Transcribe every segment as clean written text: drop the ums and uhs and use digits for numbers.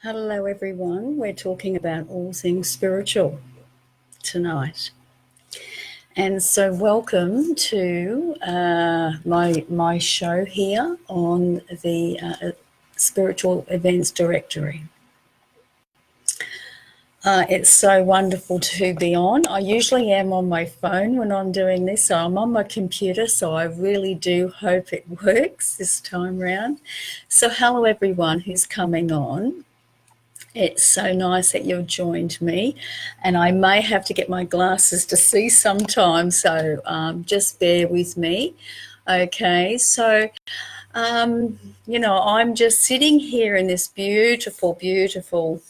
Hello, everyone. We're talking about all things spiritual tonight. And so welcome to my show here on the Spiritual Events Directory. It's so wonderful to be on. I usually am on my phone when I'm doing this, so I'm on my computer, so I really do hope it works this time round. So hello, everyone who's coming on. It's so nice that you've joined me, and I may have to get my glasses to see sometime, so just bear with me. Okay, so, I'm just sitting here in this beautiful, beautiful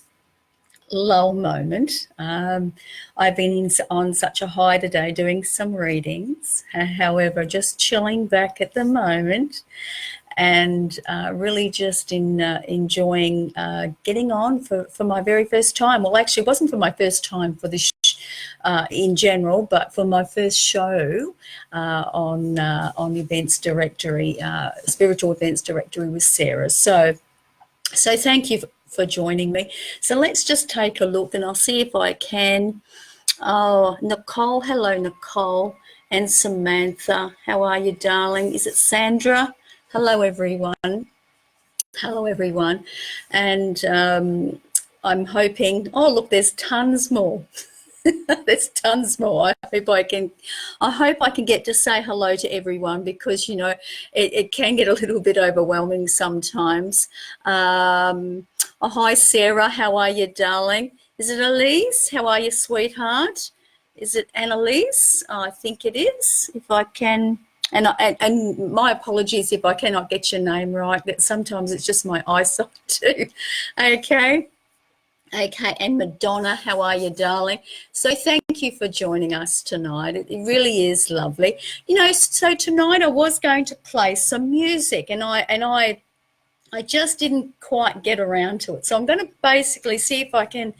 lull moment. I've been on such a high today doing some readings, however, just chilling back at the moment and really just enjoying getting on for my very first time. Well, actually, it wasn't for my first time for this in general, but for my first show on Events Directory, Spiritual Events Directory with Sarah. So thank you for joining me. So let's just take a look, and I'll see if I can. Oh, Nicole, hello, Nicole, and Samantha. How are you, darling? Is it Sandra? Hello, everyone. Hello, everyone. And I'm hoping, oh, look, there's tons more. There's tons more. I hope I can get to say hello to everyone, because, it can get a little bit overwhelming sometimes. Oh, hi, Sarah. How are you, darling? Is it Elise? How are you, sweetheart? Is it Annalise? I think it is, if I can. And my apologies if I cannot get your name right. That sometimes it's just my eyesight too. Okay. Okay, and Madonna, how are you, darling? So thank you for joining us tonight. It really is lovely. So tonight I was going to play some music, and I just didn't quite get around to it. So I'm going to basically see if I can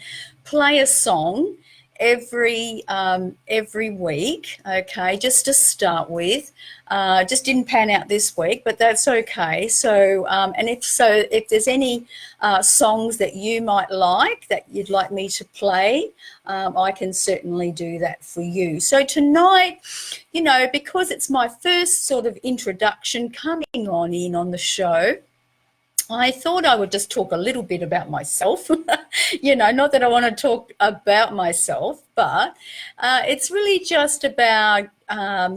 play a song every week, okay, just to start with. Just didn't pan out this week, but that's okay. So and if there's any songs that you might like, that you'd like me to play, I can certainly do that for you. So tonight, because it's my first sort of introduction coming on the show, I thought I would just talk a little bit about myself. Not that I want to talk about myself, but it's really just about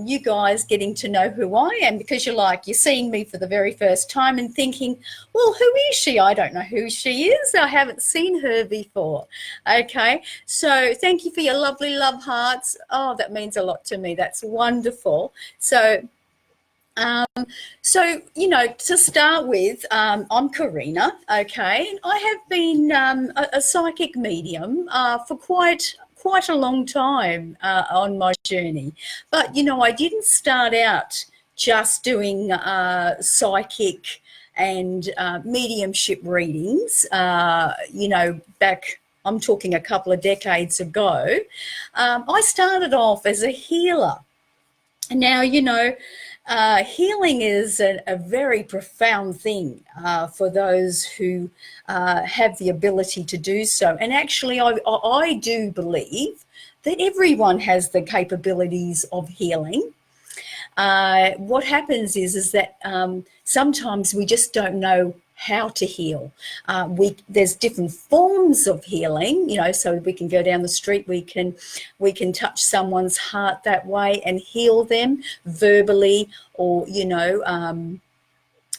you guys getting to know who I am, because you're seeing me for the very first time and thinking, well, who is she? I don't know who she is. I haven't seen her before. Okay, so thank you for your lovely love hearts. Oh, that means a lot to me. That's wonderful. So, to start with, I'm Karina, okay, and I have been a psychic medium for quite a long time on my journey. But, I didn't start out just doing psychic and mediumship readings, back, I'm talking a couple of decades ago. I started off as a healer. Now, healing is a very profound thing for those who have the ability to do so. And actually, I do believe that everyone has the capabilities of healing. What happens is that sometimes we just don't know how to heal. There's different forms of healing, so we can go down the street, we can touch someone's heart that way and heal them verbally, or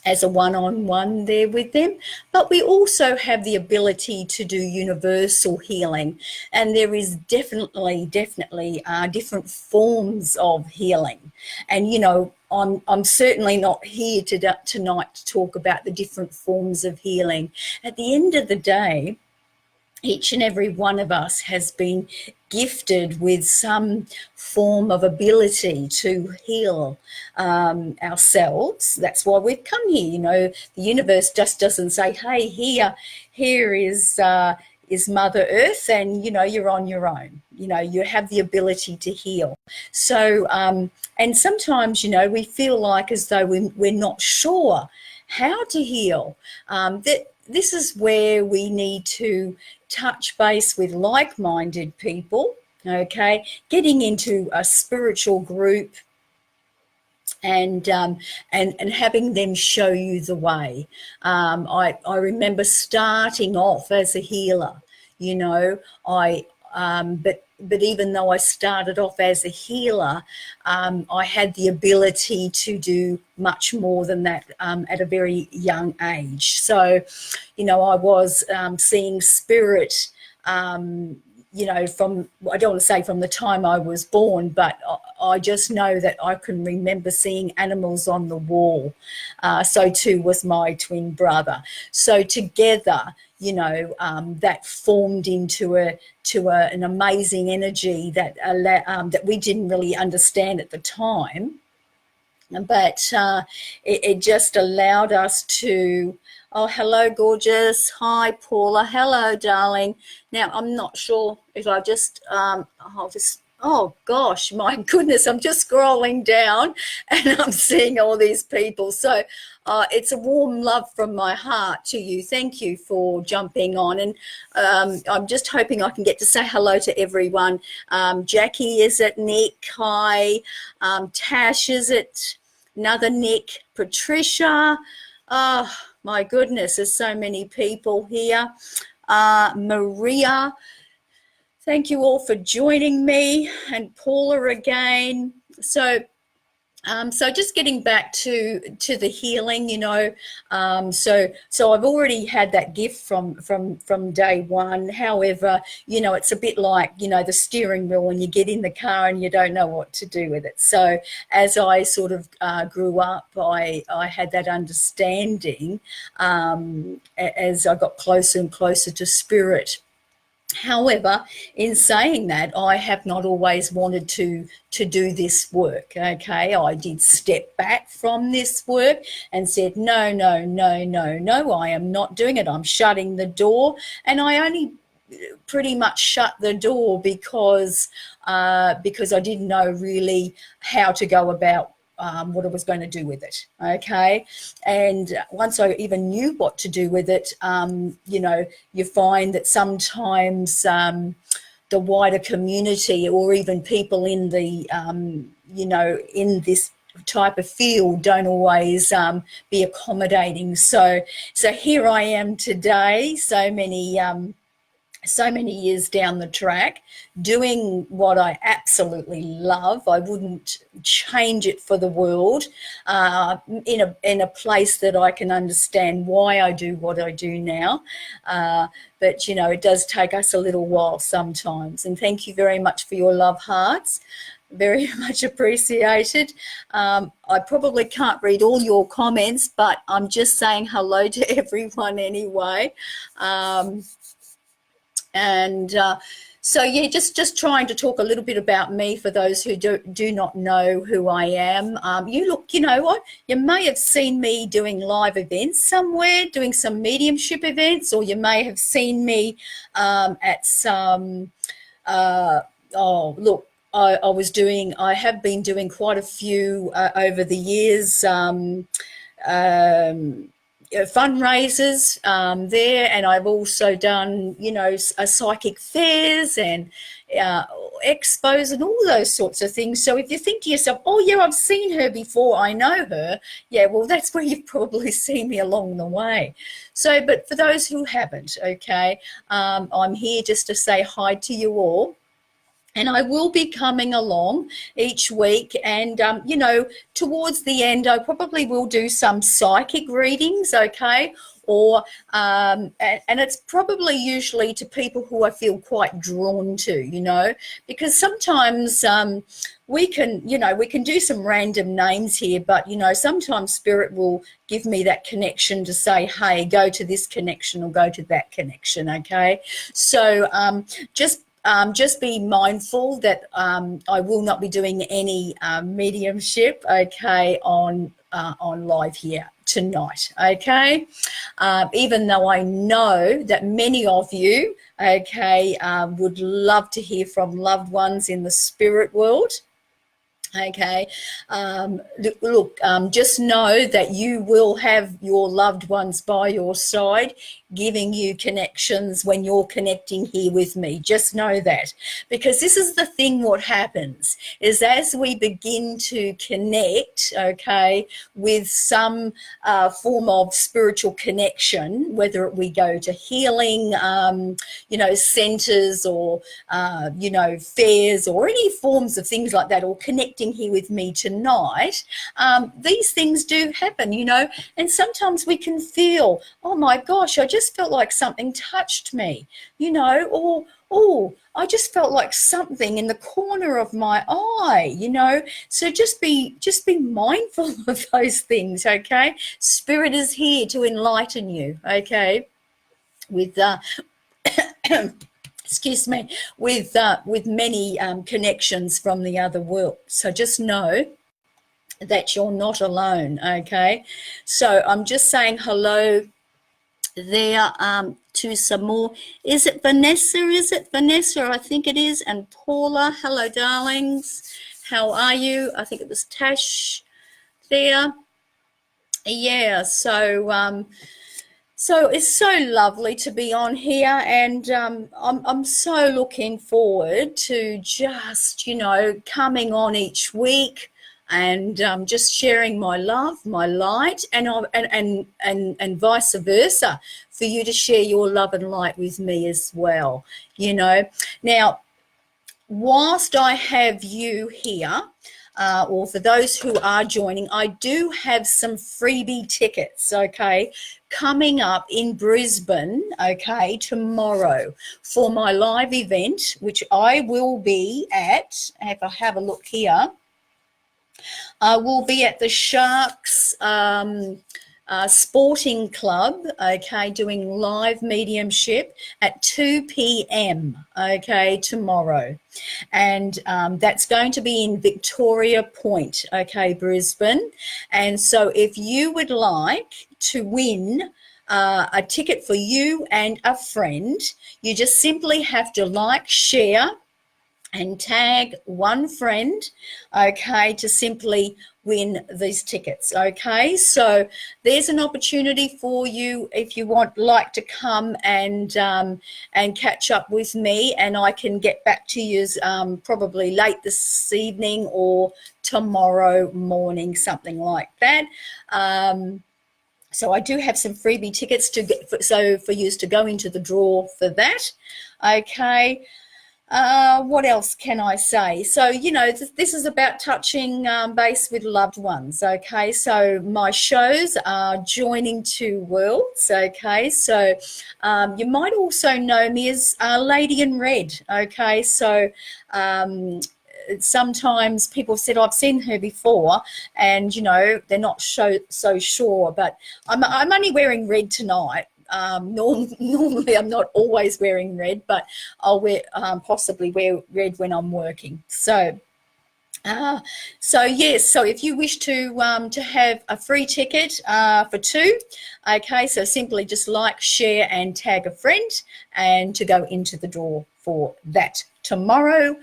as a one-on-one there with them. But we also have the ability to do universal healing, and there is definitely different forms of healing. And I'm certainly not here tonight to talk about the different forms of healing. At the end of the day, each and every one of us has been gifted with some form of ability to heal ourselves. That's why we've come here. The universe just doesn't say, hey, here is Mother Earth, and you're on your own. You have the ability to heal. So and sometimes we feel like as though we're not sure how to heal. That this is where we need to touch base with like-minded people, okay, getting into a spiritual group, and having them show you the way. I remember starting off as a healer, you know, but even though I started off as a healer, I had the ability to do much more than that at a very young age. So, you know, I was seeing spirit, you know, from, I don't want to say from the time I was born, but I just know that I can remember seeing animals on the wall. So too was my twin brother. So together, you know, that formed into an amazing energy that that we didn't really understand at the time, but it just allowed us to. Oh, hello, gorgeous. Hi, Paula. Hello, darling. Now, I'm not sure if oh gosh, my goodness, I'm just scrolling down and I'm seeing all these people. So it's a warm love from my heart to you. Thank you for jumping on. And I'm just hoping I can get to say hello to everyone. Jackie, is it? Nick, hi. Tash, is it? Another Nick. Patricia. Oh, my goodness, there's so many people here. Maria, thank you all for joining me, and Paula again. So just getting back to the healing, you know, so I've already had that gift from day one. However, you know, it's a bit like, you know, the steering wheel when you get in the car and you don't know what to do with it. So as I sort of grew up, I had that understanding as I got closer and closer to spirit. However, in saying that, I have not always wanted to do this work, okay? I did step back from this work and said, no, no, no, no, no, I am not doing it. I'm shutting the door. And I only pretty much shut the door because I didn't know really how to go about what I was going to do with it, okay? And once I even knew what to do with it, you know, you find that sometimes the wider community or even people in the, you know, in this type of field don't always be accommodating. So here I am today, so many years down the track, doing what I absolutely love. I wouldn't change it for the world, in a place that I can understand why I do what I do now. But, you know, it does take us a little while sometimes. And thank you very much for your love hearts. Very much appreciated. I probably can't read all your comments, but I'm just saying hello to everyone anyway. So yeah, just trying to talk a little bit about me for those who do not know who I am. You know what? You may have seen me doing live events somewhere, doing some mediumship events, or you may have seen me at some. Oh, look, I have been doing quite a few over the years. Fundraisers there, and I've also done, you know, psychic fairs and expos and all those sorts of things. So if you think to yourself, oh yeah, I've seen her before, I know her, yeah, well, that's where you've probably seen me along the way. So, but for those who haven't, okay, I'm here just to say hi to you all. And I will be coming along each week, and, you know, towards the end, I probably will do some psychic readings, okay? Or, and it's probably usually to people who I feel quite drawn to, you know, because sometimes we can do some random names here, but, you know, sometimes spirit will give me that connection to say, hey, go to this connection or go to that connection, okay? So just be mindful that I will not be doing any mediumship, okay, on live here tonight, okay? Even though I know that many of you, okay, would love to hear from loved ones in the spirit world. Okay. Look, just know that you will have your loved ones by your side, giving you connections when you're connecting here with me. Just know that, because this is the thing. What happens is, as we begin to connect, okay, with some form of spiritual connection, whether we go to healing, centers, or fairs, or any forms of things like that, or connecting here with me tonight, these things do happen, and sometimes we can feel, oh my gosh, I just felt like something touched me, or oh, I just felt like something in the corner of my eye, so just be mindful of those things. Okay, spirit is here to enlighten you, okay, with excuse me, with many connections from the other world. So just know that you're not alone, okay? So I'm just saying hello there to some more. Is it Vanessa? I think it is. And Paula, hello, darlings. How are you? I think it was Tash there. Yeah, so it's so lovely to be on here, and I'm so looking forward to just, coming on each week and just sharing my love, my light, and vice versa, for you to share your love and light with me as well. Now, whilst I have you here, or for those who are joining, I do have some freebie tickets, okay, coming up in Brisbane, okay, tomorrow for my live event, which I will be at. If I have a look here, I will be at the Sharks Sporting Club, okay, doing live mediumship at 2 p.m, okay, tomorrow. And that's going to be in Victoria Point, okay, Brisbane. And so if you would like to win a ticket for you and a friend, you just simply have to like, share, and tag one friend, okay, to simply win these tickets, okay? So there's an opportunity for you if you like to come and catch up with me, and I can get back to you probably late this evening or tomorrow morning, something like that. So I do have some freebie tickets for you to go into the draw for that, okay? What else can I say? So, this is about touching base with loved ones, okay? So my shows are Joining Two Worlds, okay? So you might also know me as Lady in Red, okay? So sometimes people have said, I've seen her before, and, they're not so sure, but I'm only wearing red tonight. Normally I'm not always wearing red, but I'll possibly wear red when I'm working. So yes, so if you wish to have a free ticket for two, okay, so simply just like, share, and tag a friend, and to go into the draw for that tomorrow,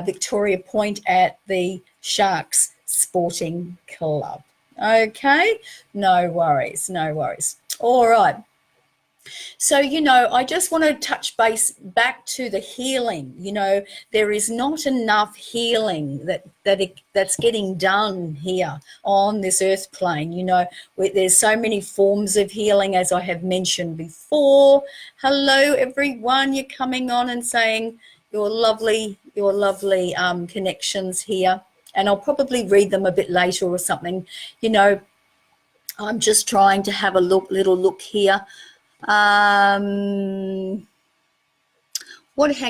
Victoria Point at the Sharks Sporting Club. Okay, no worries. All right. So, I just want to touch base back to the healing. There is not enough healing that's getting done here on this earth plane. There's so many forms of healing, as I have mentioned before. Hello, everyone. You're coming on and saying your lovely connections here. And I'll probably read them a bit later or something. I'm just trying to have a little look here. Hang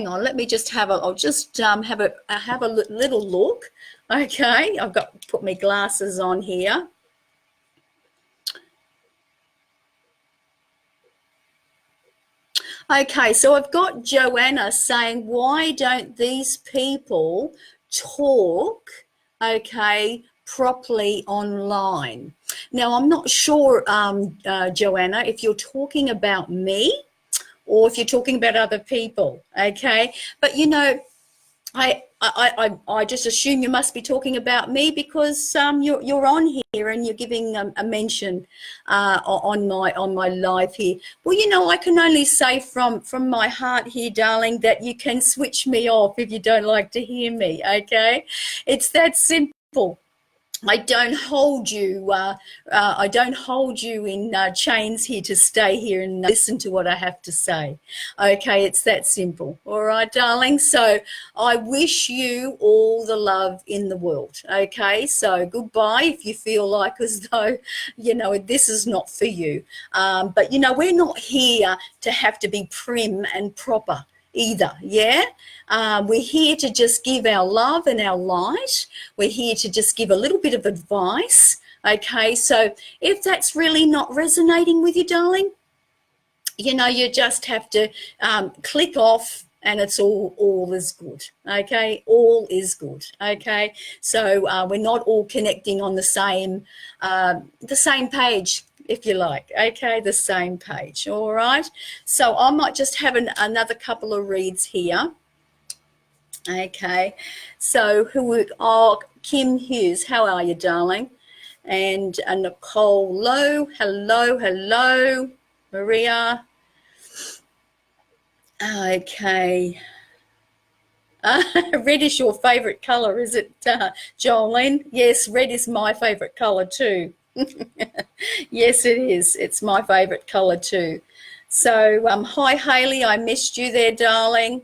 on, let me just I'll just have a little look. Okay, I've got to put my glasses on here. Okay, so I've got Joanna saying, why don't these people talk, okay, properly online? Now, I'm not sure, Joanna, if you're talking about me or if you're talking about other people, okay? But, I just assume you must be talking about me because you're on here and you're giving a mention on my live here. Well, you know, I can only say from my heart here, darling, that you can switch me off if you don't like to hear me. Okay, it's that simple. I don't hold you. I don't hold you in chains here to stay here and listen to what I have to say. Okay, it's that simple. All right, darling. So I wish you all the love in the world. Okay, so goodbye if you feel like as though you know this is not for you. But you know we're not here to have to be prim and proper either. Yeah, we're here to just give our love and our light. We're here to just give a little bit of advice. Okay, so if that's really not resonating with you, darling, you know, you just have to click off and it's all is good. Okay, all is good. Okay, so we're not all connecting on the same page, if you like. Okay, the same page. All right, so I might just have another couple of reads here. Okay, so Kim Hughes, how are you, darling? And Nicole Lowe, hello, Maria. Okay. Red is your favourite colour, is it, Jolene? Yes, red is my favourite colour too. Yes, it is. It's my favourite colour too. So, hi, Hayley. I missed you there, darling.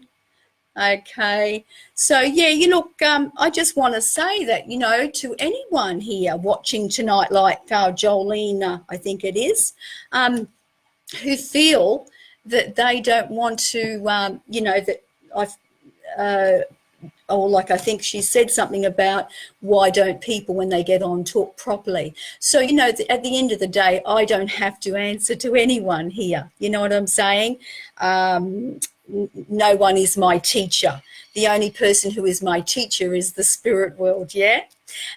Okay, so yeah, you look, I just want to say that, you know, to anyone here watching tonight, like Jolene, I think it is, who feel that they don't want to, you know, that I've, or like I think she said something about why don't people when they get on talk properly. So, you know, at the end of the day, I don't have to answer to anyone here. You know what I'm saying? No one is my teacher. The only person who is my teacher is the spirit world, yeah?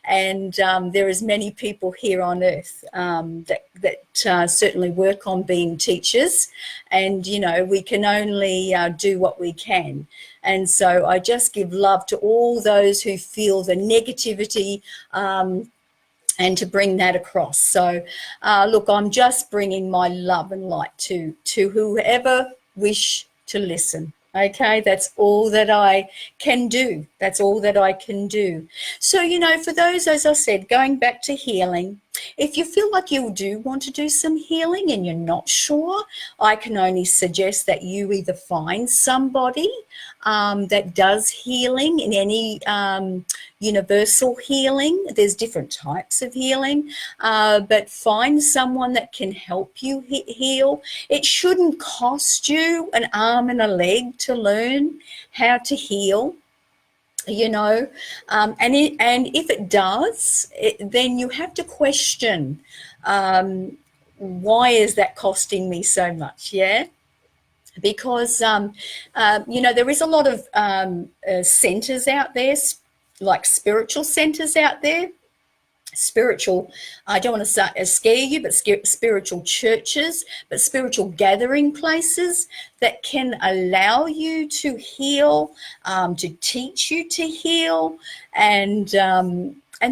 And there is many people here on earth that certainly work on being teachers, and you know we can only do what we can. And so I just give love to all those who feel the negativity and to bring that across. So look, I'm just bringing my love and light to whoever wish to listen. Okay, that's all that I can do. That's all that I can do. So, you know, for those, as I said, going back to healing, if you feel like you do want to do some healing and you're not sure, I can only suggest that you either find somebody that does healing in any universal healing. There's different types of healing, but find someone that can help you heal. It shouldn't cost you an arm and a leg to learn how to heal. You know, and if it does, then you have to question, why is that costing me so much? Yeah, because you know there is a lot of centers out there, like spiritual centers out there. Spiritual, I don't want to scare you, but spiritual churches, but spiritual gathering places that can allow you to heal, to teach you to heal, and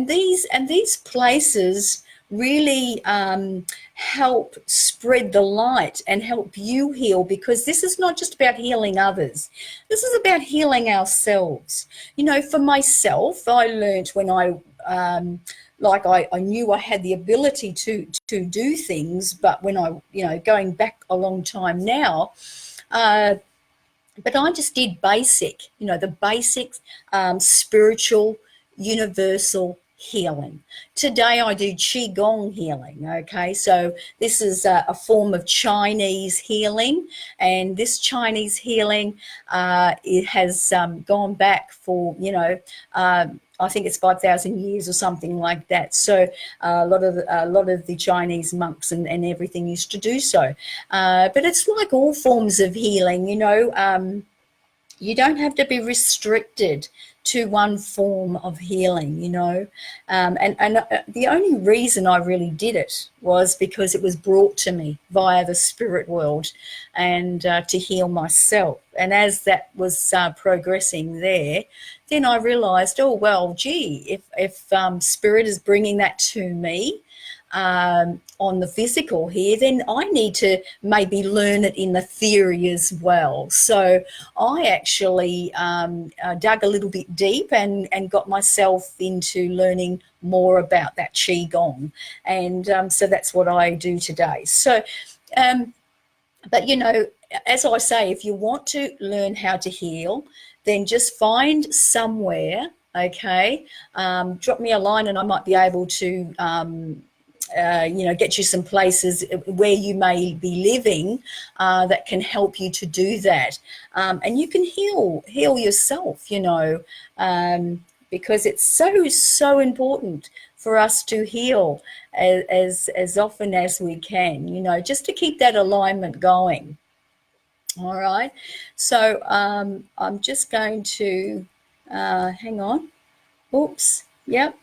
these places really help spread the light and help you heal, because this is not just about healing others. This is about healing ourselves. You know, for myself, I learned when I I knew I had the ability to do things, but when I, you know, going back a long time now, but I just did basic, you know, the basic spiritual, universal healing. Today I do Qigong healing, okay? So this is a form of Chinese healing, and this Chinese healing, it has gone back for, you know, I think it's 5,000 years or something like that. So a lot of the Chinese monks and everything used to do so. But it's like all forms of healing, you know. You don't have to be restricted to one form of healing, you know. And the only reason I really did it was because it was brought to me via the spirit world, and to heal myself. And as that was progressing there, then I realized, oh, well, gee, if spirit is bringing that to me, on the physical here, then I need to maybe learn it in the theory as well. So I actually dug a little bit deep and got myself into learning more about that Qigong. And so that's what I do today. So, but, you know, as I say, if you want to learn how to heal, then just find somewhere, okay, drop me a line and I might be able to you know, get you some places where you may be living that can help you to do that, and you can heal yourself, you know, because it's so important for us to heal as often as we can, you know, just to keep that alignment going. All right, so I'm just going to hang on. Oops. Yep.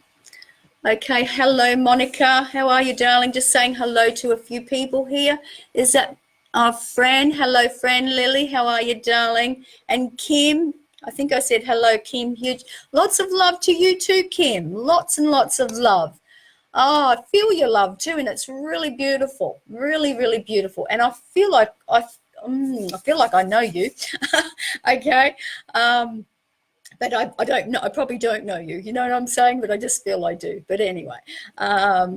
Okay, hello, Monica. How are you, darling? Just saying hello to a few people here. Is that our Fran? Hello, Fran. Lily, how are you, darling? And Kim, I think I said hello, Kim. Huge. Lots of love to you too, Kim. Lots and lots of love. Oh, I feel your love too, and it's really beautiful. Really, really beautiful. And I feel like I know you. Okay. But I don't know. I probably don't know you. You know what I'm saying? But I just feel I do. But anyway,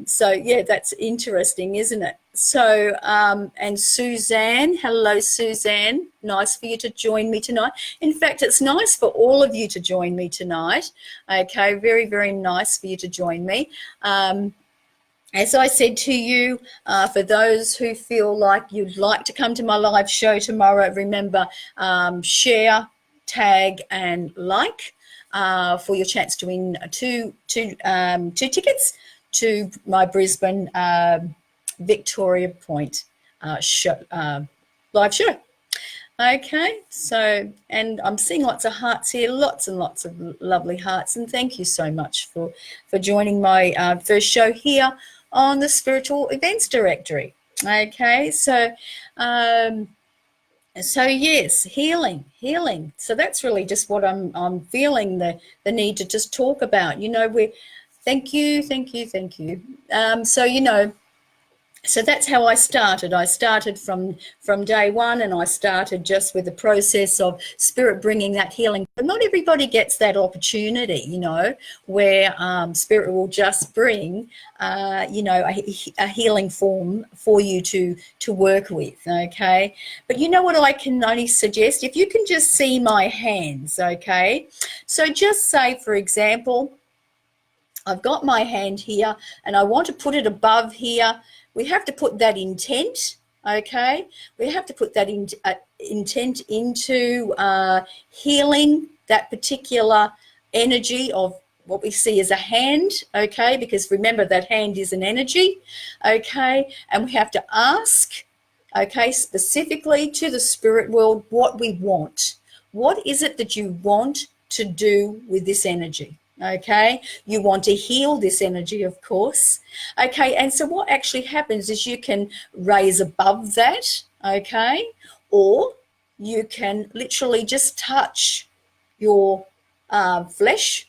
so yeah, that's interesting, isn't it? So, and Suzanne, hello, Suzanne. Nice for you to join me tonight. In fact, it's nice for all of you to join me tonight. Okay, very, very nice for you to join me. As I said to you, for those who feel like you'd like to come to my live show tomorrow, remember, share, tag and like for your chance to win two tickets to my Brisbane Victoria Point show, live show. Okay, so, and I'm seeing lots of hearts here, lots and lots of lovely hearts, and thank you so much for joining my first show here on the Spiritual Events Directory. Okay, so so yes, healing. So that's really just what I'm feeling the need to just talk about. You know, thank you. So, you know, so that's how I started. I started from day one, and I started just with the process of spirit bringing that healing. But not everybody gets that opportunity, you know, where spirit will just bring, you know, a healing form for you to work with, okay? But you know what I can only suggest? If you can just see my hands, okay? So just say, for example, I've got my hand here and I want to put it above here. We have to put that intent, okay? We have to put that intent into healing that particular energy of what we see as a hand, okay? Because remember, that hand is an energy, okay? And we have to ask, okay, specifically to the spirit world what we want. What is it that you want to do with this energy? Okay, you want to heal this energy, of course. Okay, and so what actually happens is you can raise above that, okay, or you can literally just touch your flesh,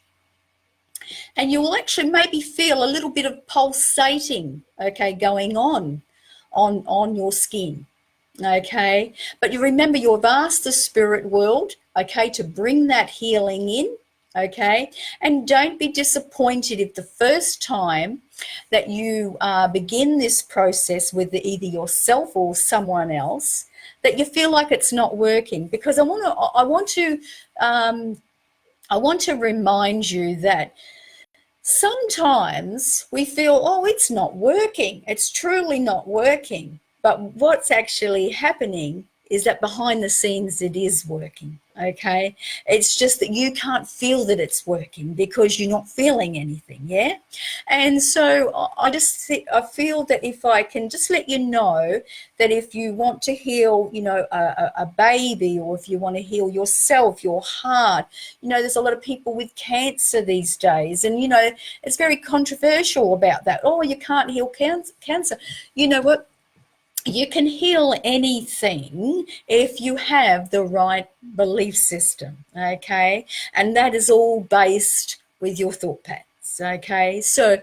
and you will actually maybe feel a little bit of pulsating, okay, going on your skin. Okay, but you remember, you've asked the spirit world, okay, to bring that healing in. Okay, and don't be disappointed if the first time that you begin this process with either yourself or someone else, that you feel like it's not working. Because I want to remind you that sometimes we feel, oh, it's not working. It's truly not working. But what's actually happening is that behind the scenes it is working, okay? It's just that you can't feel that it's working because you're not feeling anything, yeah? And so I feel that if I can just let you know that if you want to heal, you know, a baby, or if you want to heal yourself, your heart, you know, there's a lot of people with cancer these days, and, you know, it's very controversial about that. Oh, you can't heal cancer. You know what? You can heal anything if you have the right belief system, okay? And that is all based with your thought patterns, okay? So,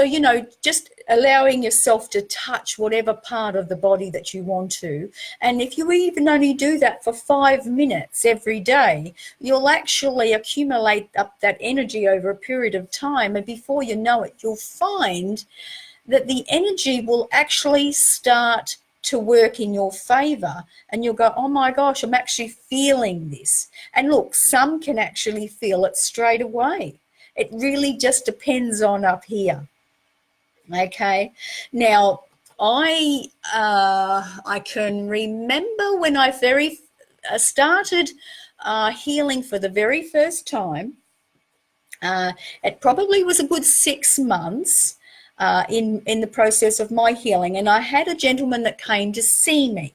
you know, just allowing yourself to touch whatever part of the body that you want to. And if you even only do that for 5 minutes every day, you'll actually accumulate up that energy over a period of time. And before you know it, you'll find that the energy will actually start to work in your favor, and you'll go, oh my gosh, I'm actually feeling this. And look, some can actually feel it straight away. It really just depends on up here. Okay. Now, I can remember when I started healing for the very first time. It probably was a good 6 months in the process of my healing, and I had a gentleman that came to see me.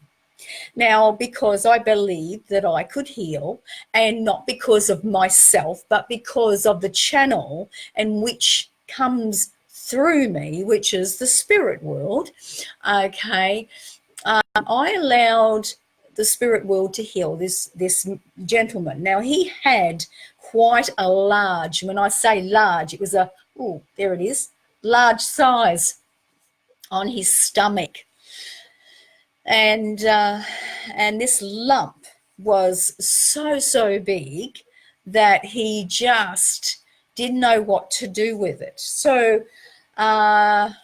Now, because I believed that I could heal, and not because of myself, but because of the channel in which comes through me, which is the spirit world, okay, I allowed the spirit world to heal this gentleman. Now, he had quite a large, when I say large, it was a, oh, there it is, large size on his stomach. And this lump was so big that he just didn't know what to do with it. So I,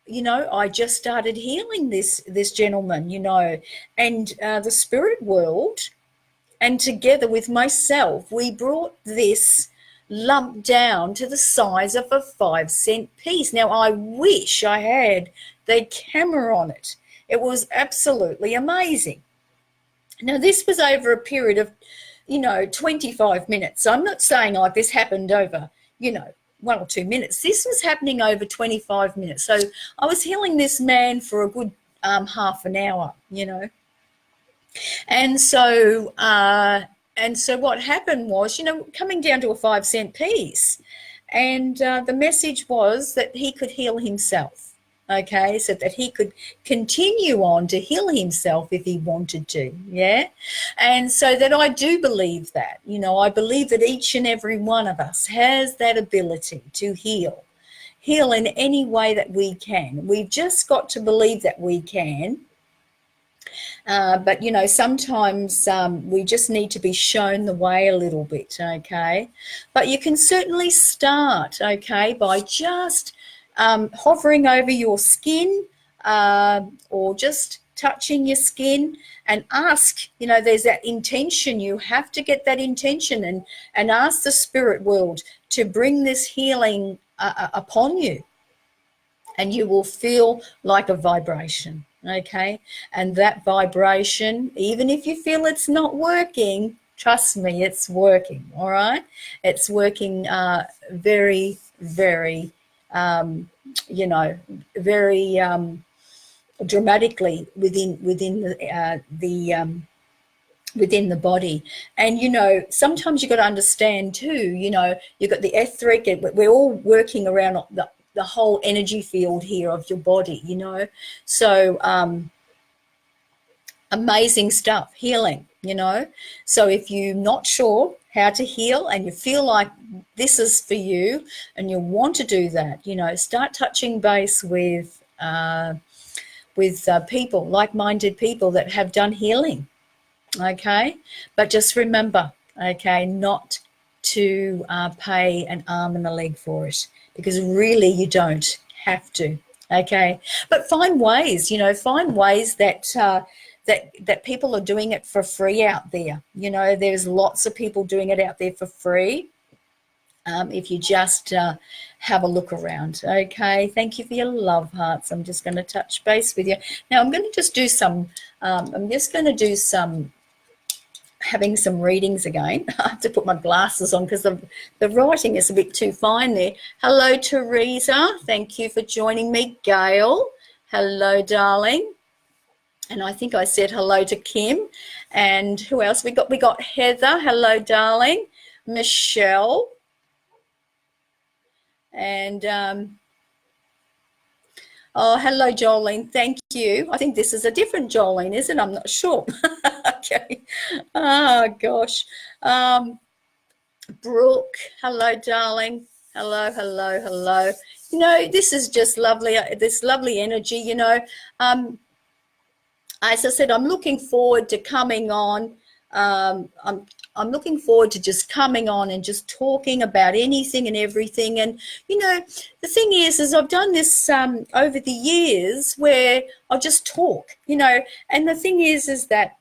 you know, I just started healing this gentleman, you know, and the spirit world, and together with myself, we brought this lump down to the size of a 5-cent piece. Now, I wish I had the camera on it. It was absolutely amazing. Now, this was over a period of, you know, 25 minutes. So I'm not saying like this happened over, you know, 1 or 2 minutes. This was happening over 25 minutes. So I was healing this man for a good half an hour, you know. And so what happened was, you know, coming down to a 5-cent piece, and the message was that he could heal himself. Okay, so that he could continue on to heal himself if he wanted to, yeah? And so that I do believe that, you know, I believe that each and every one of us has that ability to heal in any way that we can. We've just got to believe that we can. But, you know, sometimes we just need to be shown the way a little bit, okay? But you can certainly start, okay, by just hovering over your skin or just touching your skin, and ask, you know, there's that intention. You have to get that intention and ask the spirit world to bring this healing upon you, and you will feel like a vibration, okay? And that vibration, even if you feel it's not working, trust me, it's working, all right? It's working very, very you know, very dramatically within the body. And, you know, sometimes you've got to understand too, you know, you've got the etheric, we're all working around the whole energy field here of your body, you know. So amazing stuff, healing, you know. So if you're not sure how to heal and you feel like this is for you and you want to do that, you know, start touching base with people, like-minded people that have done healing, okay? But just remember, okay, not to pay an arm and a leg for it, because really you don't have to, okay? But find ways, you know, find ways that that people are doing it for free out there. You know, there's lots of people doing it out there for free. if you just have a look around. Okay, thank you for your love hearts. I'm just going to touch base with you. Now I'm going to just do some, having some readings again. I have to put my glasses on because the writing is a bit too fine there. Hello, Teresa. Thank you for joining me. Gail. Hello, darling. And I think I said hello to Kim. And who else we got? We got Heather. Hello, darling. Michelle. And oh, hello, Jolene. Thank you. I think this is a different Jolene, isn't it? I'm not sure. Okay. Oh, gosh. Brooke. Hello, darling. Hello, hello, hello. You know, this is just lovely, this lovely energy, you know. As I said, I'm looking forward to coming on. I'm looking forward to just coming on and just talking about anything and everything. And, you know, the thing is I've done this over the years where I'll just talk, you know, and the thing is that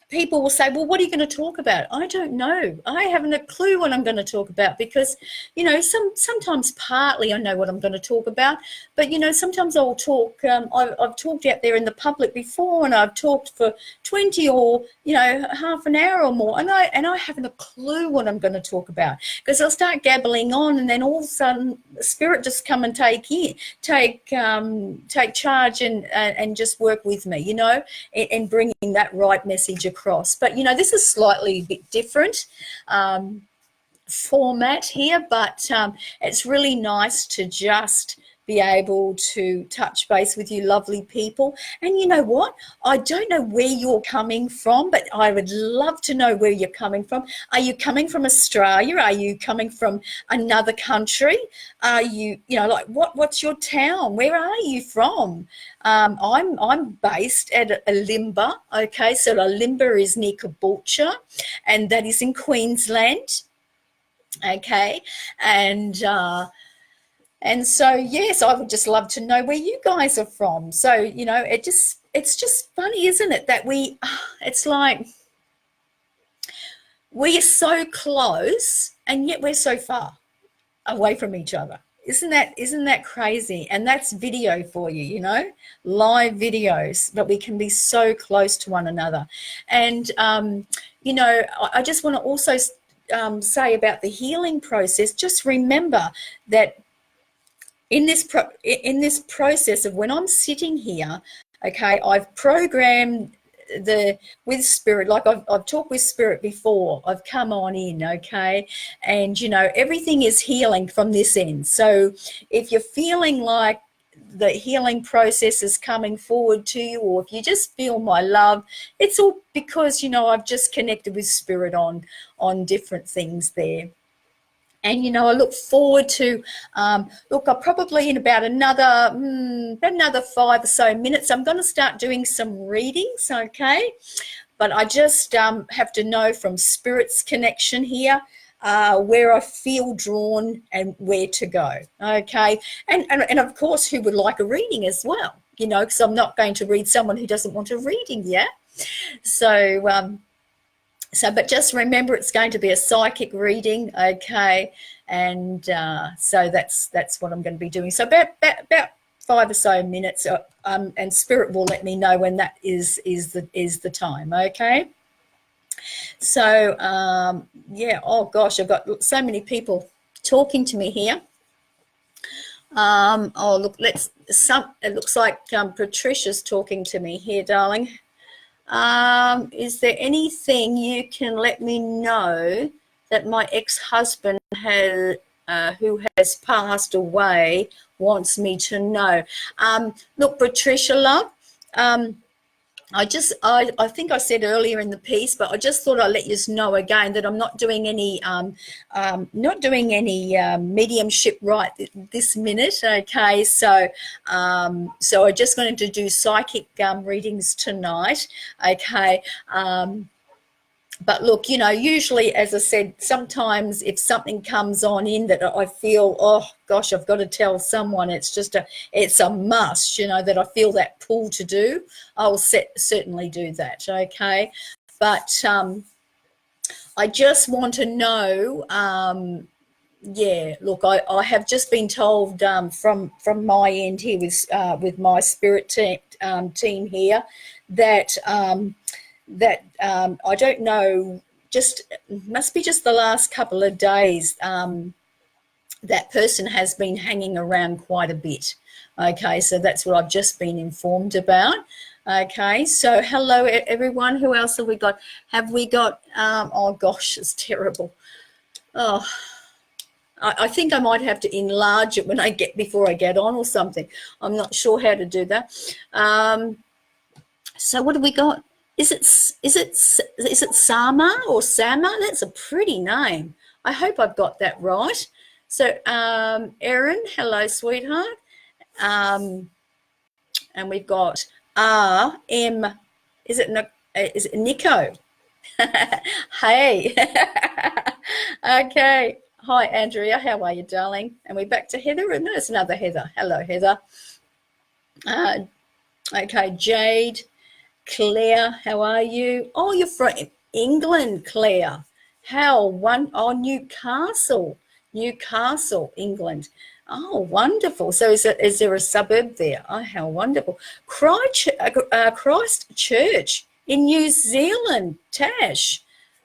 people will say, well, what are you going to talk about? I don't know. I haven't a clue what I'm going to talk about because, you know, sometimes partly I know what I'm going to talk about, but, you know, sometimes I'll talk, I've talked out there in the public before and I've talked for 20 or, you know, half an hour or more and I haven't a clue what I'm going to talk about because I'll start gabbling on and then all of a sudden spirit just come and take charge and just work with me, you know, and bringing that right message across. But, you know, this is slightly a bit different format here, but it's really nice to just be able to touch base with you lovely people. And you know what? I don't know where you're coming from, but I would love to know where you're coming from. Are you coming from Australia? Are you coming from another country? Are you, you know, like what's your town? Where are you from? I'm based at Alimba. Okay, so Alimba is near Caboolture, and that is in Queensland. Okay, and so, yes, I would just love to know where you guys are from. So, you know, it's just funny, isn't it, that it's like we are so close and yet we're so far away from each other. Isn't that crazy? And that's video for you, you know, live videos, but we can be so close to one another. And, you know, I just want to also say about the healing process, just remember that in this process of when I'm sitting here, okay, I've programmed with spirit, like I've talked with spirit before. I've come on in, okay, and you know everything is healing from this end. So if you're feeling like the healing process is coming forward to you, or if you just feel my love, it's all because, you know, I've just connected with spirit on different things there. And, you know, I look forward to, look, I'll probably in about another 5 or so minutes, I'm going to start doing some readings, okay? But I just have to know from Spirit's connection here where I feel drawn and where to go, okay? And of course, who would like a reading as well, you know, because I'm not going to read someone who doesn't want a reading, yeah? So, but just remember, it's going to be a psychic reading, okay? And so that's what I'm going to be doing. So about 5 or so minutes, and Spirit will let me know when that is the time, okay? So yeah. Oh gosh, I've got so many people talking to me here. Oh look, it looks like Patricia's talking to me here, darling. Is there anything you can let me know that my ex-husband who has passed away wants me to know? Look, Patricia, love, I think I said earlier in the piece, but I just thought I'd let you know again that I'm not doing any mediumship right this minute. Okay, so I'm just going to do psychic readings tonight. Okay. But look, you know, usually, as I said, sometimes if something comes on in that I feel, oh gosh, I've got to tell someone, it's a must, you know, that I feel that pull to do, I'll certainly do that, okay? But I just want to know Yeah, look, I have just been told from my end here with my spirit team here that I don't know, just must be just the last couple of days. That person has been hanging around quite a bit. Okay, so that's what I've just been informed about. Okay, so hello everyone. Who else have we got? Have we got? Oh gosh, it's terrible. Oh, I think I might have to enlarge it before I get on or something. I'm not sure how to do that. So what have we got? Is it Sama or Sama? That's a pretty name. I hope I've got that right. So Erin, hello, sweetheart. And we've got M. Is it Nico? Hey. Okay. Hi, Andrea. How are you, darling? And we're back to Heather. No, it's another Heather. Hello, Heather. Okay, Jade. Claire, how are you? Oh, you're from England, Claire. Oh, Newcastle, England. Oh, wonderful. So is there a suburb there? Oh, how wonderful. Christchurch in New Zealand, Tash.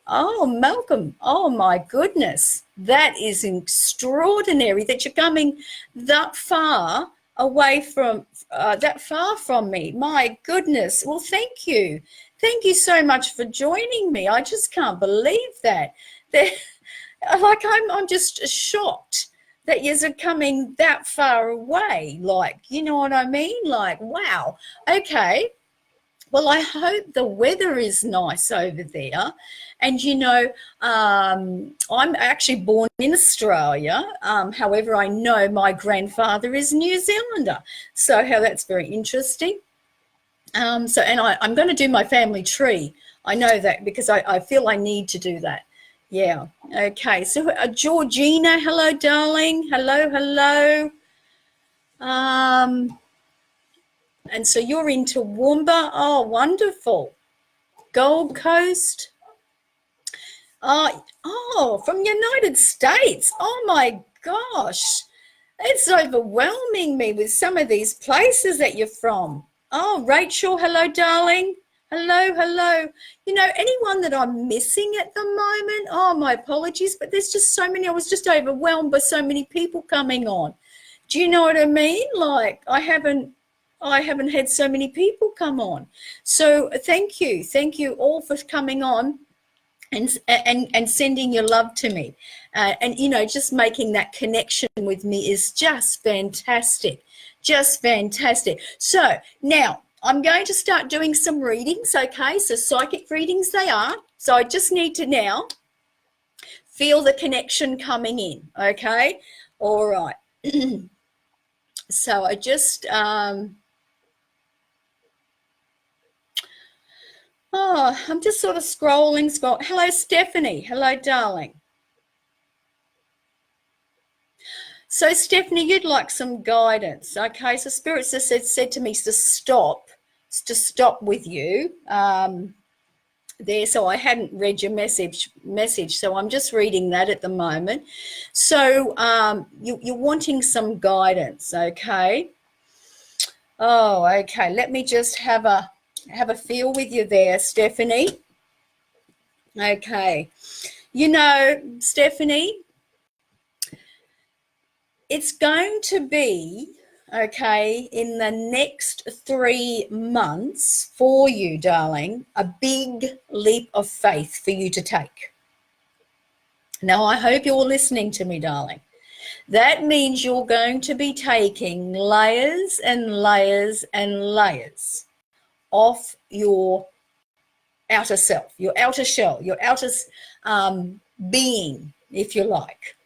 Oh, Malcolm. Oh, my goodness. That is extraordinary that you're coming that far away from that far from me. My goodness. Well, thank you. Thank you so much for joining me. I just can't believe that. Like I'm just shocked that you're coming that far away. Like, you know what I mean? Like, wow. Okay. Well, I hope the weather is nice over there. And, I'm actually born in Australia. However, I know my grandfather is New Zealander. So that's very interesting. I'm going to do my family tree. I know that because I feel I need to do that. Yeah. Okay. So Georgina, hello, darling. Hello. And so you're in Toowoomba. Oh, wonderful. Gold Coast. From United States. Oh, my gosh. It's overwhelming me with some of these places that you're from. Oh, Rachel, hello, darling. Hello. Anyone that I'm missing at the moment? Oh, my apologies, but there's just so many. I was just overwhelmed by so many people coming on. Do you know what I mean? Like, I haven't had so many people come on. So thank you all for coming on and sending your love to me, and just making that connection with me is just fantastic. So now I'm going to start doing some readings. Okay, so psychic readings they are. So I just need to now feel the connection coming in. Okay, all right. So I just I'm just sort of scrolling. Hello, Stephanie. Hello, darling. So, Stephanie, you'd like some guidance. Okay, so Spirit said to me to stop with you there. So I hadn't read your message. So I'm just reading that at the moment. So you're wanting some guidance, okay? Oh, okay. Let me just have a feel with you there, Stephanie. Okay. Stephanie, it's going to be, okay, in the next 3 months for you, darling, a big leap of faith for you to take. Now, I hope you're listening to me, darling. That means you're going to be taking layers and layers and layers off your outer self, your outer shell, your outer being, if you like.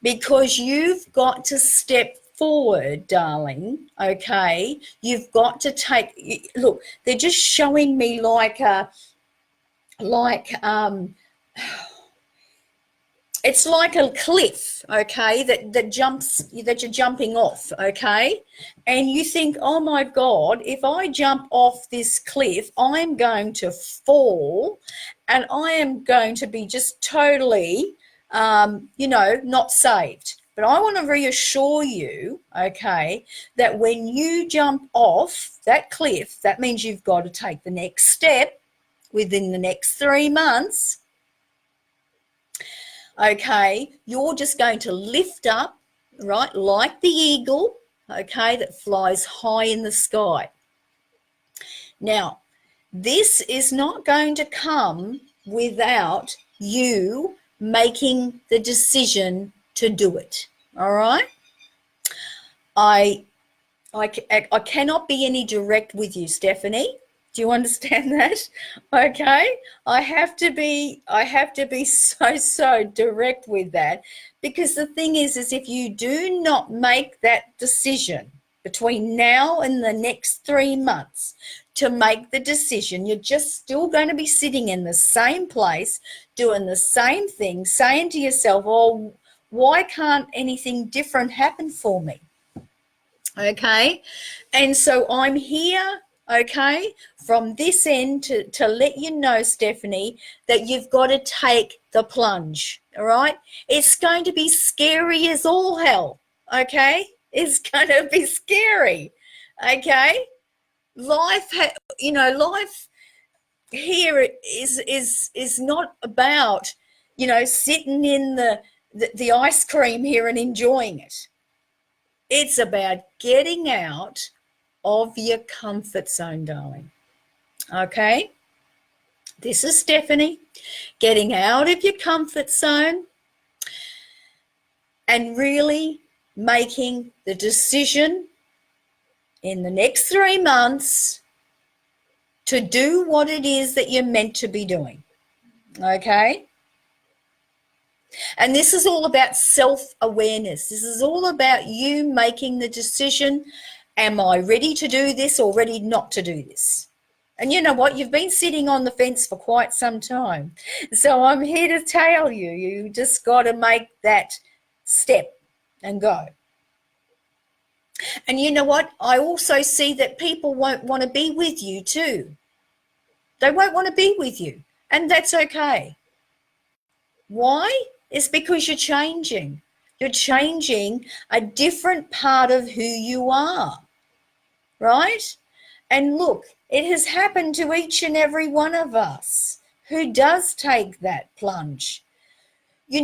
Because you've got to step forward, darling, okay? You've got to look, they're just showing me it's like a cliff, okay, that you're jumping off, okay? And you think, oh my God, if I jump off this cliff, I'm going to fall and I am going to be just totally not saved. But I want to reassure you, okay, that when you jump off that cliff, that means you've got to take the next step within the next 3 months. Okay, you're just going to lift up, right, like the eagle, okay, that flies high in the sky. Now, this is not going to come without you making the decision to do it, all right? I cannot be any direct with you, Stephanie. Do you understand that? Okay. I have to be so direct with that, because the thing is if you do not make that decision between now and the next 3 months to make the decision, you're just still going to be sitting in the same place, doing the same thing, saying to yourself, oh, why can't anything different happen for me? Okay, and so I'm here, okay, from this end to let you know, Stephanie, that you've got to take the plunge, all right? It's going to be scary as all hell, okay? It's going to be scary, okay? Life here is not about, sitting in the ice cream here and enjoying it. It's about getting out of your comfort zone, darling. Okay? This is Stephanie. Getting out of your comfort zone and really making the decision in the next 3 months to do what it is that you're meant to be doing. Okay? And this is all about self-awareness. This is all about you making the decision, am I ready to do this or ready not to do this? And you know what? You've been sitting on the fence for quite some time. So I'm here to tell you, you just got to make that step and go. And you know what? I also see that people won't want to be with you too. They won't want to be with you. And that's okay. Why? It's because you're changing. You're changing a different part of who you are, right? And look, it has happened to each and every one of us who does take that plunge. You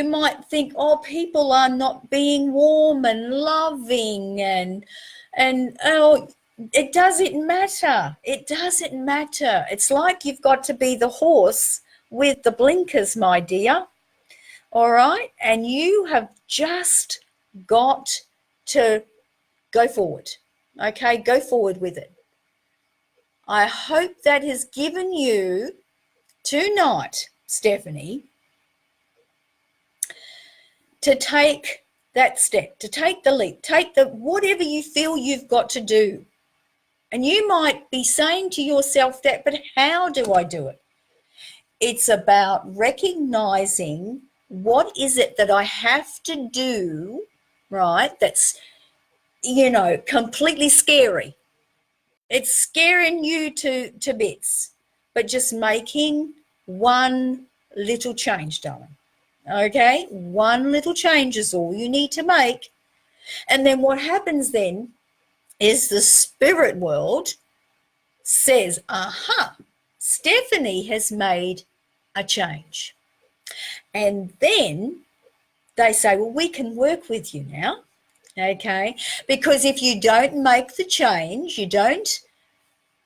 might think, oh, people are not being warm and loving and oh, it doesn't matter. It doesn't matter. It's like you've got to be the horse with the blinkers, my dear. All right? And you have just got to go forward. Okay? Go forward with it. I hope that has given you tonight, Stephanie, to take that step, to take the leap, take the whatever you feel you've got to do. And you might be saying to yourself that, but how do I do it? It's about recognizing what is it that I have to do, right? That's, completely scary. It's scaring you to bits, but just making one little change, darling. Okay? One little change is all you need to make. And then what happens then is the spirit world says, aha, Stephanie has made a change. And then they say, well, we can work with you now, okay? Because if you don't make the change, you don't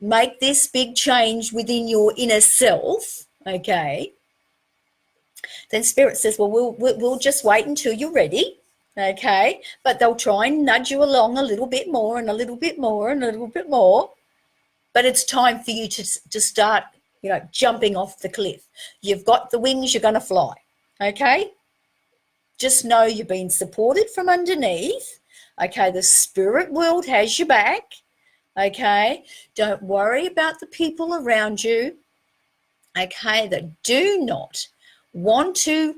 make this big change within your inner self, okay, then Spirit says, well, we'll just wait until you're ready, okay? But they'll try and nudge you along a little bit more and a little bit more and a little bit more. But it's time for you to start, jumping off the cliff. You've got the wings, you're going to fly, okay? Just know you're being supported from underneath, okay? The spirit world has your back, okay? Don't worry about the people around you, okay, that do not want to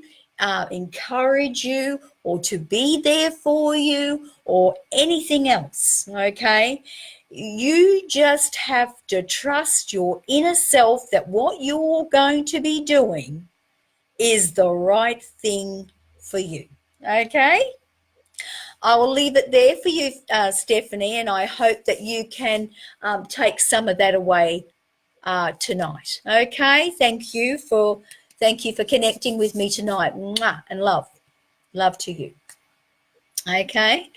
encourage you or to be there for you or anything else, okay? You just have to trust your inner self that what you're going to be doing is the right thing for you. Okay? I will leave it there for you, Stephanie, and I hope that you can take some of that away tonight. Okay? Thank you for connecting with me tonight. Mwah, and love to you. Okay?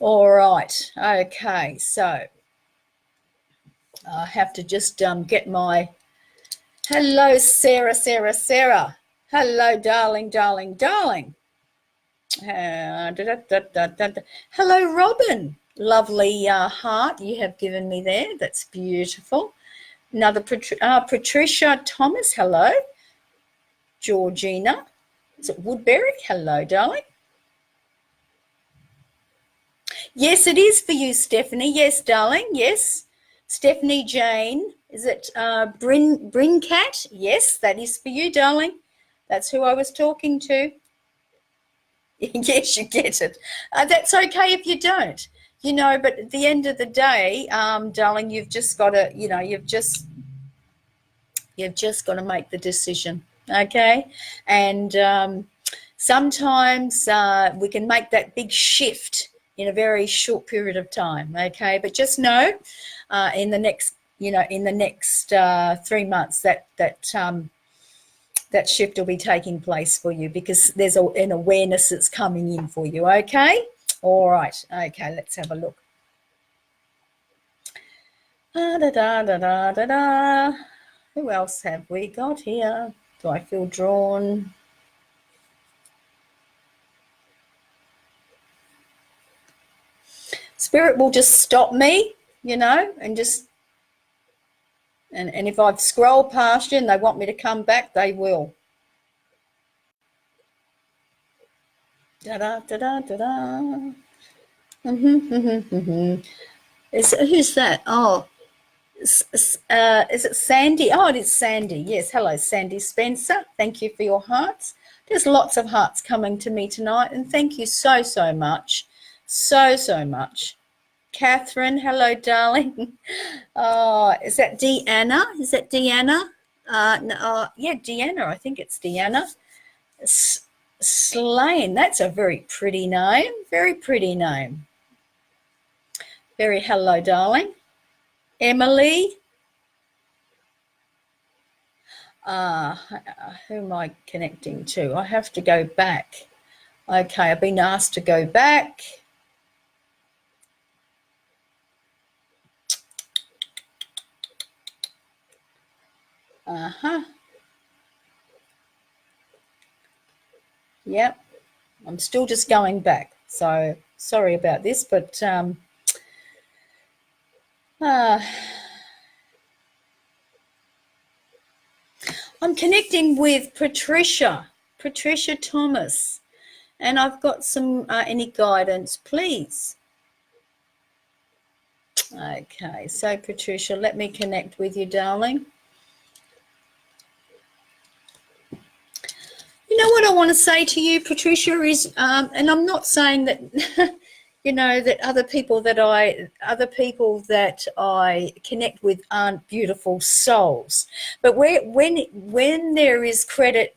All right. Okay. So I have to just get my hello, Sarah. Hello, darling. Hello, Robin. Lovely heart you have given me there. That's beautiful. Another Patricia Thomas. Hello. Georgina. Is it Woodbury? Hello, darling. Yes, it is for you, Stephanie. Yes, darling. Yes. Stephanie Jane. Is it Brincat? Yes, that is for you, darling. That's who I was talking to. Yes, you get it. That's okay if you don't. But at the end of the day, darling, you've just got to, you've just got to make the decision, okay? And sometimes we can make that big shift in a very short period of time, okay? But just know, in the next 3 months, that shift will be taking place for you, because there's an awareness that's coming in for you, okay? All right, okay, let's have a look. Who else have we got here? Do I feel drawn? Spirit will just stop me, and just and if I've scrolled past you and they want me to come back, they will. Who's that? Oh, is it Sandy? Oh, it is Sandy. Yes. Hello, Sandy Spencer. Thank you for your hearts. There's lots of hearts coming to me tonight, and thank you so much. So much. Catherine, hello, darling. Oh, is that Deanna? Is that Deanna? No, yeah, Deanna. I think it's Deanna. Slane. That's a very pretty name. Very pretty name. Very hello, darling. Emily. Who am I connecting to? I have to go back. Okay, I've been asked to go back. Yep. I'm still just going back. So sorry about this, but I'm connecting with Patricia Thomas, and I've got some any guidance, please. Okay, so Patricia, let me connect with you, darling. You know what I want to say to you, Patricia, is, and I'm not saying that, that other people that I connect with aren't beautiful souls, but when there is credit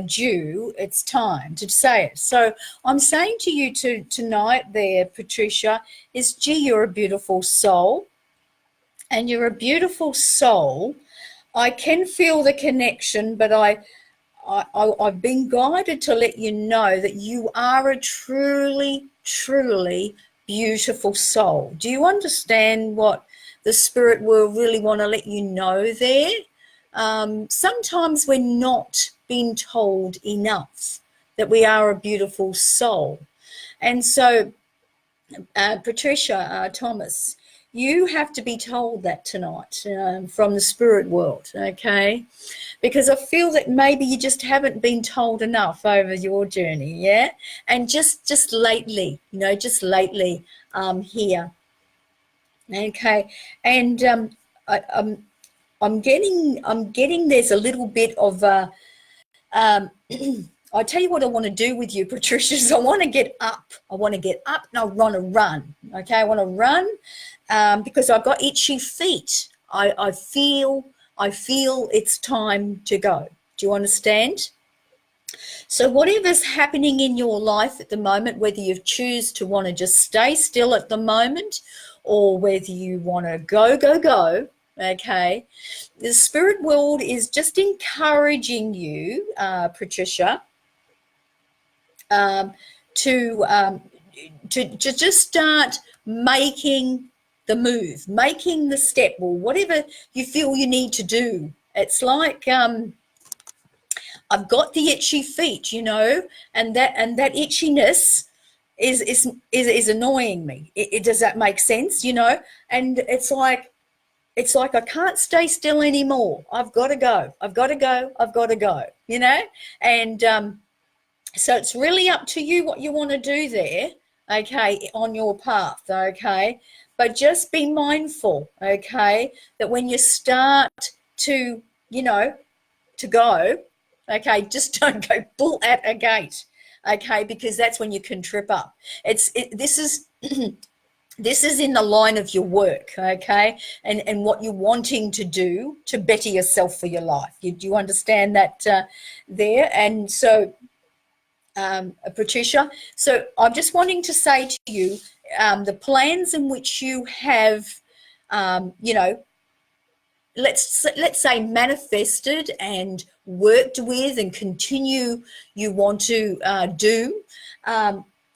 due, it's time to say it. So I'm saying to you tonight, there, Patricia, is, gee, you're a beautiful soul, and you're a beautiful soul. I can feel the connection, but I've been guided to let you know that you are a truly beautiful soul. Do you understand what the Spirit will really want to let you know there? Sometimes we're not being told enough that we are a beautiful soul. And so, Patricia Thomas, you have to be told that tonight from the spirit world, okay? Because I feel that maybe you just haven't been told enough over your journey, yeah? And just lately, here, okay? And I'm getting there's a little bit of I tell you what I want to do with you, Patricia, is I want to get up. And I want to run. Okay, I want to run because I've got itchy feet. I feel it's time to go. Do you understand? So whatever's happening in your life at the moment, whether you choose to want to just stay still at the moment or whether you want to go, okay, the spirit world is just encouraging you, Patricia, um, to, um, to just start making the move, making the step, or whatever you feel you need to do. It's like I've got the itchy feet, and that itchiness is annoying me. Does that make sense? And it's like I can't stay still anymore. I've got to go. I've got to go. I've got to go. And so it's really up to you what you want to do there, okay, on your path, okay. But just be mindful, okay, that when you start to, to go, okay, just don't go bull at a gate, okay, because that's when you can trip up. This is this is in the line of your work, okay, and what you're wanting to do to better yourself for your life. Do you understand that there? And so, Patricia, so I'm just wanting to say to you, the plans in which you have, you know, let's say manifested and worked with and continue you want to do,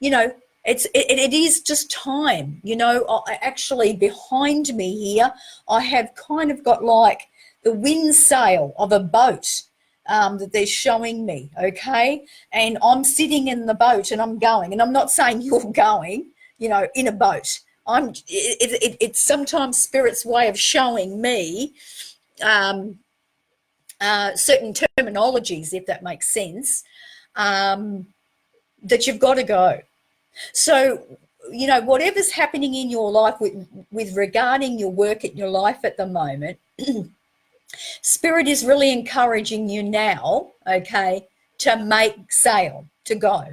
you know, it is just time. Actually behind me here I have kind of got like the wind sail of a boat that they're showing me, okay, and I'm sitting in the boat and I'm going, and I'm not saying you're going, in a boat. It's sometimes spirit's way of showing me um, certain terminologies, if that makes sense, that you've got to go. So, whatever's happening in your life with regarding your work at your life at the moment, Spirit is really encouraging you now, okay, to make sail, to go,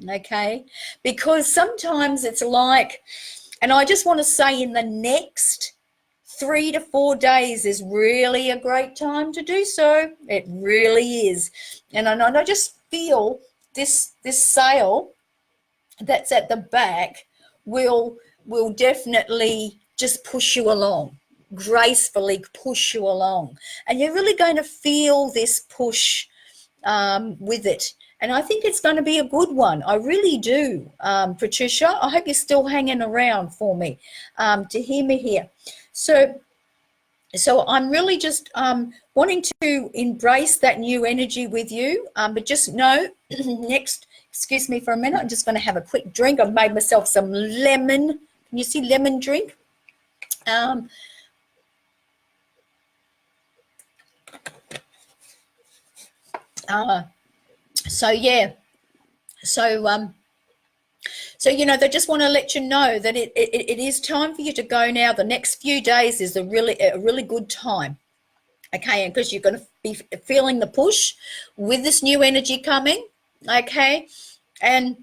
okay, because sometimes it's like, and I just want to say in the next 3 to 4 days is really a great time to do so. It really is. And I just feel this sail that's at the back will definitely just push you along, gracefully push you along. And you're really going to feel this push with it. And I think it's going to be a good one. I really do, Patricia. I hope you're still hanging around for me to hear me here. So I'm really just wanting to embrace that new energy with you. But just know, excuse me for a minute, I'm just going to have a quick drink. I've made myself some lemon. Can you see lemon drink? So yeah. So they just want to let you know that it is time for you to go now. The next few days is a really good time. Okay, because you're going to be feeling the push with this new energy coming. Okay, and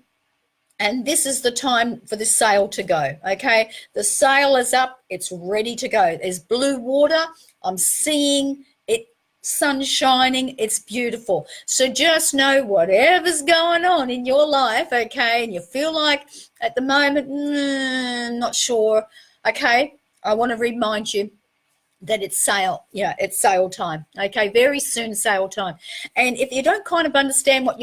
this is the time for the sail to go. Okay, the sail is up, it's ready to go. There's blue water, I'm seeing it, sun shining, it's beautiful. So just know whatever's going on in your life, okay, and you feel like at the moment not sure, okay, I want to remind you that it's sail, it's sail time. Okay, very soon sail time. And if you don't kind of understand what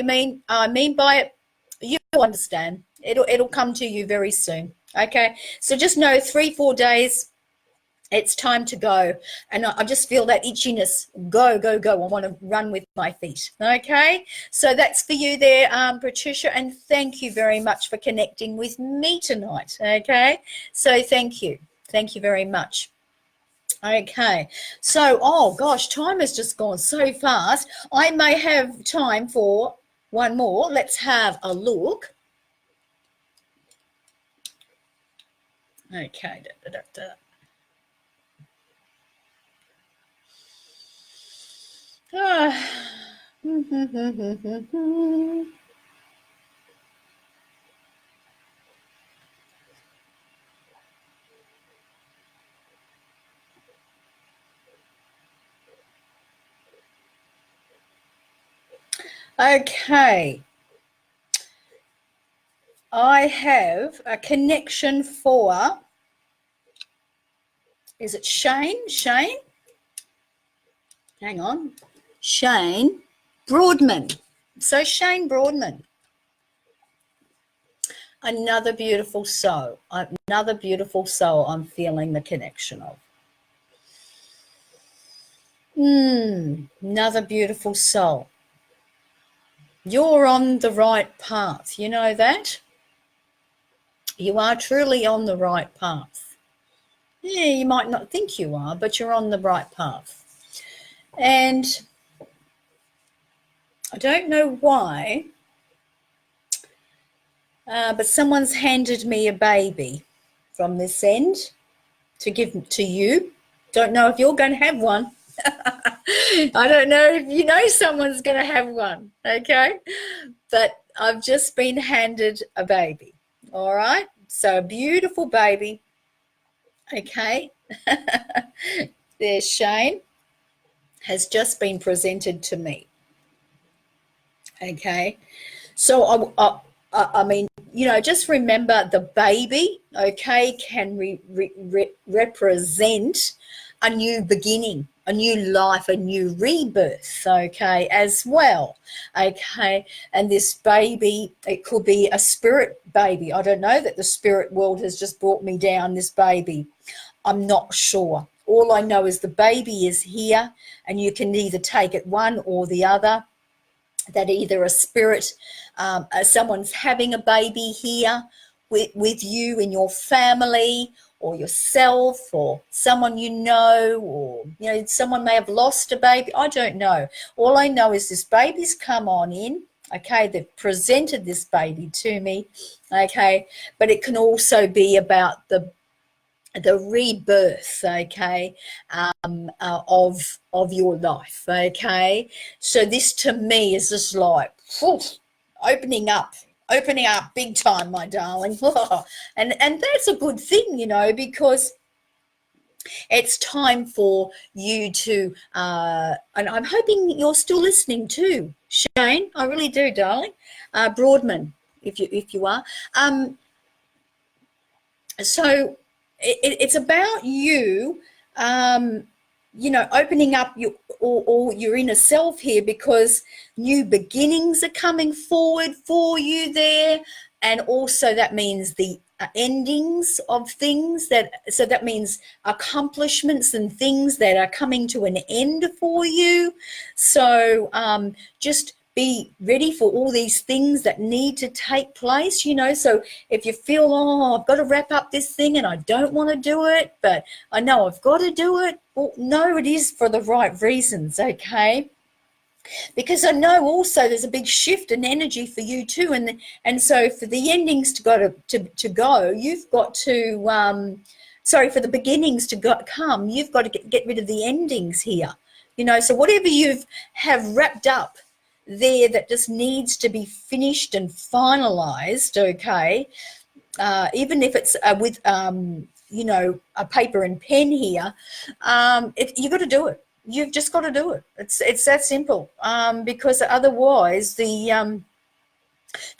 I mean by it, you'll understand. It'll come to you very soon. Okay, so just know 3-4 days. It's time to go, and I just feel that itchiness. Go, go, go! I want to run with my feet. Okay, so that's for you there, Patricia, and thank you very much for connecting with me tonight. Okay, so thank you very much. Okay, so, oh gosh, time has just gone so fast. I may have time for one more. Let's have a look. Okay. Ah. Okay. I have a connection for, is it Shane? Shane? Hang on. Shane Broadman. So Shane Broadman. Another beautiful soul. Another beautiful soul I'm feeling the connection of. Another beautiful soul. You're on the right path. You know that? You are truly on the right path. Yeah, you might not think you are, but you're on the right path. And I don't know why, but someone's handed me a baby from this end to give to you. Don't know if you're going to have one. I don't know if you know someone's going to have one, okay? But I've just been handed a baby, all right? So a beautiful baby, okay? There's Shane, has just been presented to me, okay? So I mean, you know, just remember the baby, okay, can represent a new beginning, a new life, a new rebirth, okay, as well, okay. And this baby, it could be a spirit baby. I don't know that the spirit world has just brought me down this baby. I'm not sure. All I know is the baby is here, and you can either take it one or the other, that either a spirit, someone's having a baby here with you in your family, or yourself, or someone you know, or you know, someone may have lost a baby. I don't know. All I know is this baby's come on in, okay. They've presented this baby to me, okay. But it can also be about the rebirth, okay, of your life, okay. So this to me is just like opening up big time, my darling. And that's a good thing, you know, because it's time for you to and I'm hoping you're still listening too, Shane. I really do, darling. Broadman, if you are. So it's about you, you know, opening up your or your inner self here, because new beginnings are coming forward for you there. And also that means the endings of things, so that means accomplishments and things that are coming to an end for you. So just be ready for all these things that need to take place, you know. So if you feel, oh, I've got to wrap up this thing and I don't want to do it, but I know I've got to do it, well, no, it is for the right reasons, okay. Because I know also there's a big shift in energy for you too, and so for the endings to go, you've got to for the beginnings to come, you've got to get rid of the endings here, you know. So whatever you've have wrapped up there that just needs to be finished and finalized, okay, even if it's with you know, a paper and pen here, you've got to do it. You've just got to do it. It's that simple, because otherwise the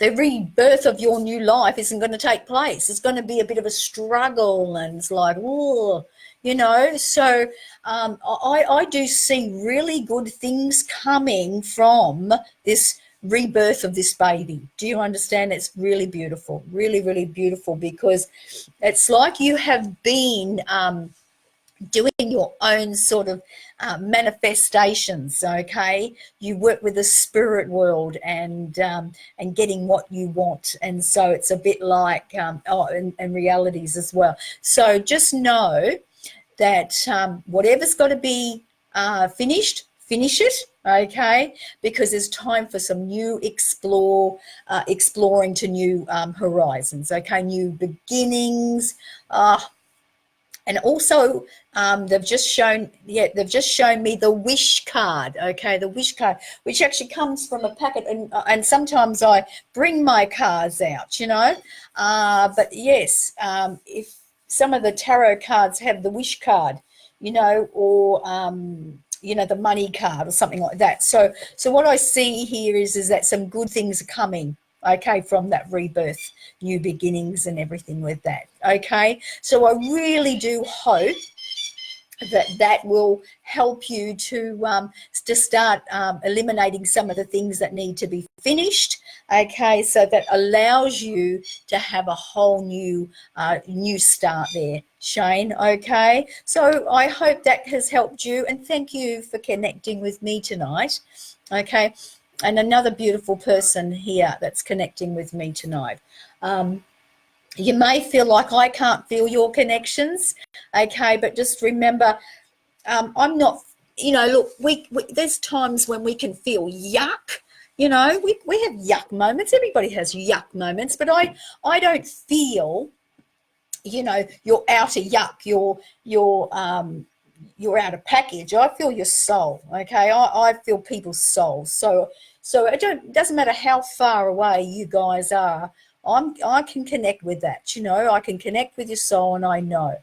rebirth of your new life isn't going to take place. It's going to be a bit of a struggle, and it's like, oh, you know. So I do see really good things coming from this rebirth of this baby. Do you understand? It's really beautiful, really, really beautiful, because it's like you have been doing your own sort of manifestations, okay. You work with the spirit world and getting what you want, and so it's a bit like and realities as well. So just know that whatever's got to be finished, finish it, okay, because there's time for some new exploring to new horizons, okay, new beginnings. And also they've just shown me the wish card, okay, the wish card, which actually comes from a packet, and sometimes I bring my cards out, you know, but yes, if some of the tarot cards have the wish card, you know, or you know, the money card or something like that. So what I see here is that some good things are coming, okay, from that rebirth, new beginnings and everything with that, okay? So I really do hope that will help you to start eliminating some of the things that need to be finished, okay, so that allows you to have a whole new new start there, Shane, okay? So I hope that has helped you, and thank you for connecting with me tonight, okay? And another beautiful person here that's connecting with me tonight. You may feel like I can't feel your connections, okay, but just remember, I'm not, you know, look, we there's times when we can feel yuck, you know, we have yuck moments. Everybody has yuck moments, but I don't feel, you know, you're out of yuck, you're out of package. I feel your soul, okay? I feel people's souls. So it doesn't matter how far away you guys are. I can connect with that, you know. I can connect with your soul, and I know.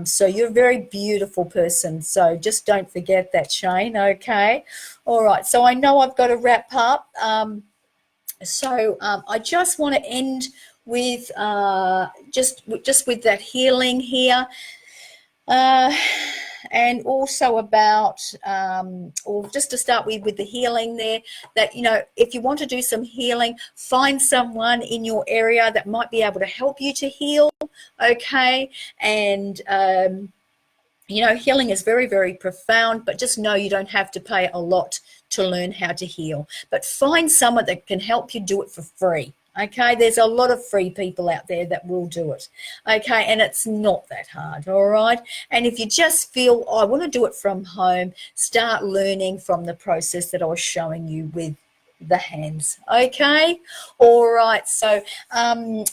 So you're a very beautiful person. So just don't forget that, Shane. Okay. All right. So I know I've got to wrap up. I just want to end with just with that healing here. And also about, or just to start with the healing there, that, you know, if you want to do some healing, find someone in your area that might be able to help you to heal, okay? And, you know, healing is very, very profound, but just know you don't have to pay a lot to learn how to heal. But find someone that can help you do it for free. Okay, there's a lot of free people out there that will do it. Okay, and it's not that hard, all right? And if you just feel, I want to do it from home, start learning from the process that I was showing you with the hands. Okay, all right. So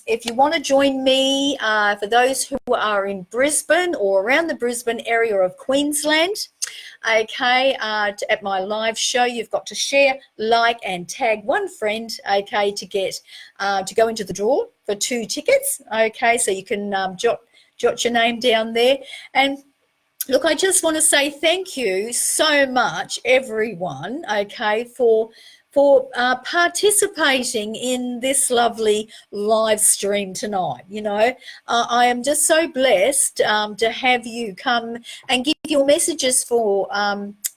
if you want to join me, for those who are in Brisbane or around the Brisbane area of Queensland, okay, at my live show, you've got to share, like, and tag one friend, okay, to get to go into the draw for 2 tickets. Okay, so you can jot your name down there. And look, I just want to say thank you so much, everyone, okay, for participating in this lovely live stream tonight. You know, I am just so blessed to have you come and give your messages for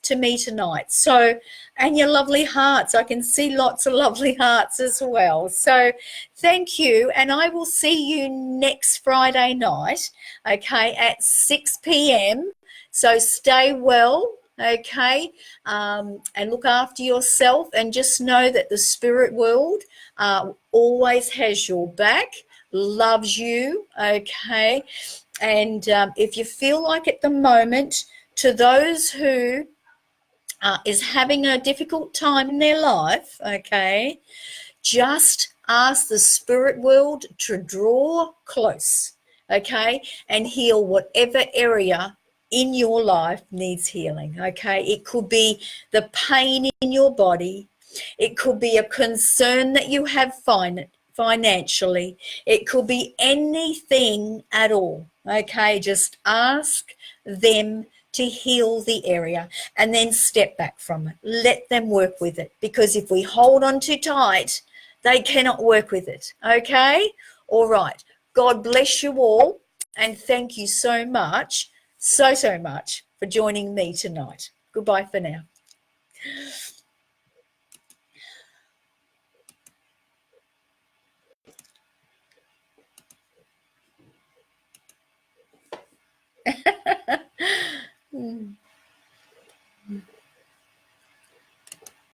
to me tonight. So, and your lovely hearts. I can see lots of lovely hearts as well. So thank you, and I will see you next Friday night, okay, at 6 p.m. So stay well, okay, and look after yourself, and just know that the spirit world always has your back, loves you, okay. And if you feel like at the moment, to those who is having a difficult time in their life, okay, just ask the spirit world to draw close, okay, and heal whatever area in your life needs healing, okay. It could be the pain in your body. It could be a concern that you have financially. It could be anything at all, okay. Just ask them to heal the area, and then step back from it. Let them work with it, because if we hold on too tight, they cannot work with it, okay? All right. God bless you all, and thank you so much, so much for joining me tonight. Goodbye for now.